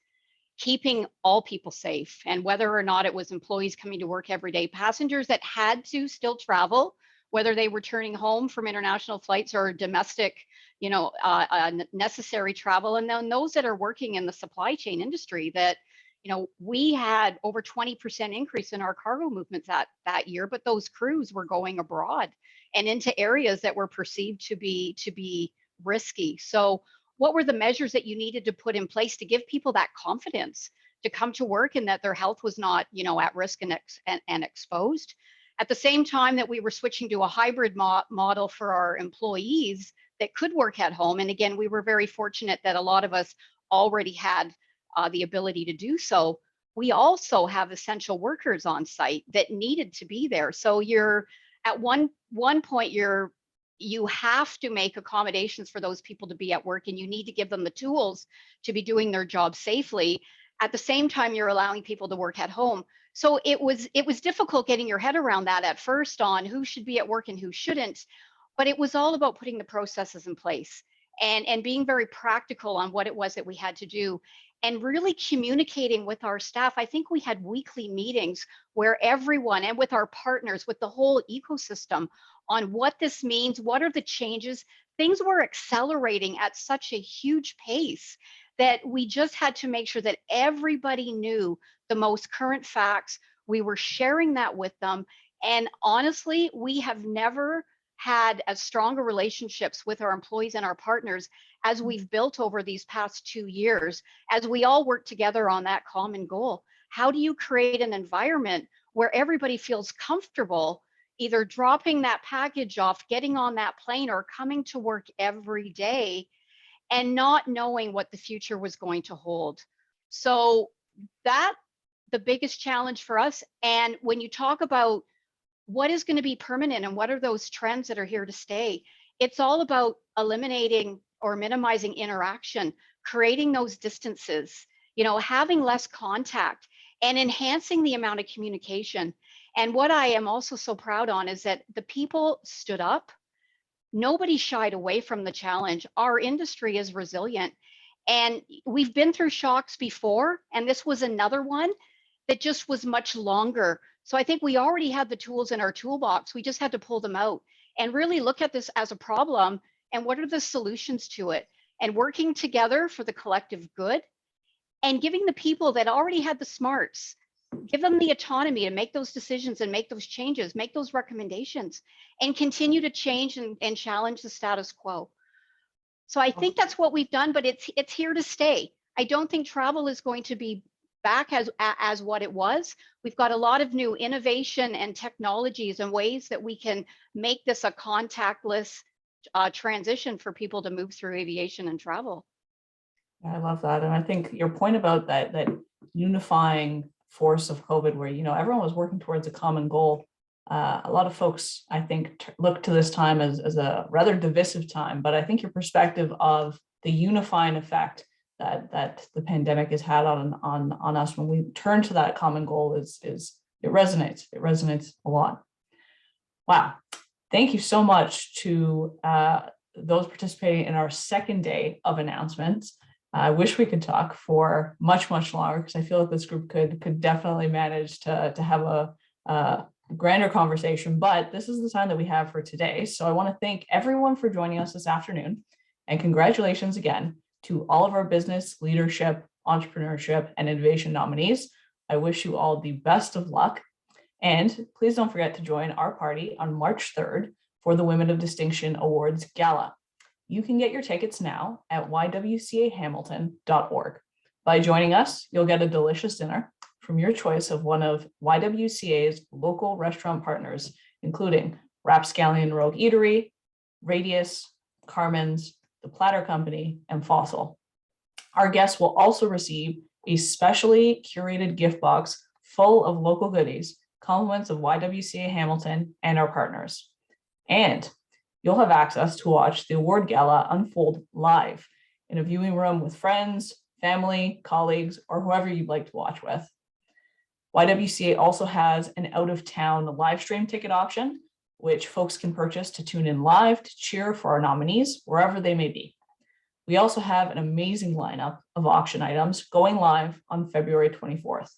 keeping all people safe. And whether or not it was employees coming to work every day, passengers that had to still travel, whether they were returning home from international flights or domestic, you know, necessary travel. And then those that are working in the supply chain industry that, you know, we had over 20% increase in our cargo movements that year, but those crews were going abroad and into areas that were perceived to be risky. So what were the measures that you needed to put in place to give people that confidence to come to work and that their health was not, you know, at risk and exposed? At the same time that we were switching to a hybrid model for our employees that could work at home. And again, we were very fortunate that a lot of us already had the ability to do so. We also have essential workers on site that needed to be there. So you're at one point, you have to make accommodations for those people to be at work, and you need to give them the tools to be doing their job safely. At the same time, you're allowing people to work at home. So it was difficult getting your head around that at first on who should be at work and who shouldn't, but it was all about putting the processes in place and being very practical on what it was that we had to do and really communicating with our staff. I think we had weekly meetings where everyone and with our partners, with the whole ecosystem on what this means, what are the changes. Things were accelerating at such a huge pace that we just had to make sure that everybody knew the most current facts. We were sharing that with them. And honestly, we have never had as stronger relationships with our employees and our partners as we've built over these past 2 years, as we all work together on that common goal. How do you create an environment where everybody feels comfortable either dropping that package off, getting on that plane, or coming to work every day and not knowing what the future was going to hold? So that the biggest challenge for us. And when you talk about what is going to be permanent and what are those trends that are here to stay, it's all about eliminating or minimizing interaction, creating those distances, having less contact and enhancing the amount of communication. And what I am also so proud on is that the people stood up. Nobody shied away from the challenge. Our industry is resilient. And we've been through shocks before, and this was another one that just was much longer. So I think we already had the tools in our toolbox. We just had to pull them out and really look at this as a problem and what are the solutions to it, and working together for the collective good and giving the people that already had the smarts, give them the autonomy to make those decisions and make those changes, make those recommendations, and continue to change and challenge the status quo. So I think that's what we've done, but it's here to stay. I don't think travel is going to be back as what it was. We've got a lot of new innovation and technologies and ways that we can make this a contactless transition for people to move through aviation and travel. I love that. And I think your point about that unifying force of COVID, where, everyone was working towards a common goal. A lot of folks, I think, look to this time as a rather divisive time, but I think your perspective of the unifying effect that the pandemic has had on us when we turn to that common goal is it resonates. It resonates a lot. Wow. Thank you so much to those participating in our second day of announcements. I wish we could talk for much, much longer, because I feel like this group could definitely manage to have a grander conversation, but this is the time that we have for today. So I want to thank everyone for joining us this afternoon, and congratulations again to all of our business, leadership, entrepreneurship, and innovation nominees. I wish you all the best of luck. And please don't forget to join our party on March 3rd for the Women of Distinction Awards Gala. You can get your tickets now at YWCAHamilton.org. By joining us, you'll get a delicious dinner from your choice of one of YWCA's local restaurant partners, including Rapscallion Rogue Eatery, Radius, Carmen's, The Platter Company, and Fossil. Our guests will also receive a specially curated gift box full of local goodies, compliments of YWCA Hamilton and our partners. And you'll have access to watch the award gala unfold live in a viewing room with friends, family, colleagues, or whoever you'd like to watch with. YWCA also has an out-of-town live stream ticket option, which folks can purchase to tune in live to cheer for our nominees wherever they may be. We also have an amazing lineup of auction items going live on February 24th.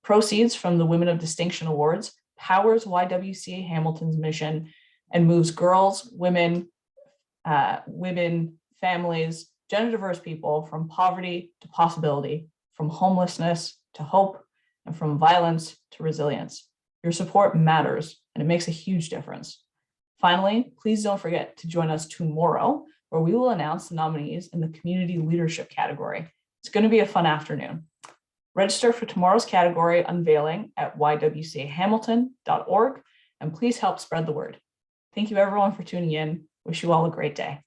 Proceeds from the Women of Distinction Awards powers YWCA Hamilton's mission and moves girls, women, families, gender diverse people from poverty to possibility, from homelessness to hope, and from violence to resilience. Your support matters, and it makes a huge difference. Finally, please don't forget to join us tomorrow, where we will announce the nominees in the community leadership category. It's going to be a fun afternoon. Register for tomorrow's category unveiling at ywcahamilton.org, and please help spread the word. Thank you everyone for tuning in. Wish you all a great day.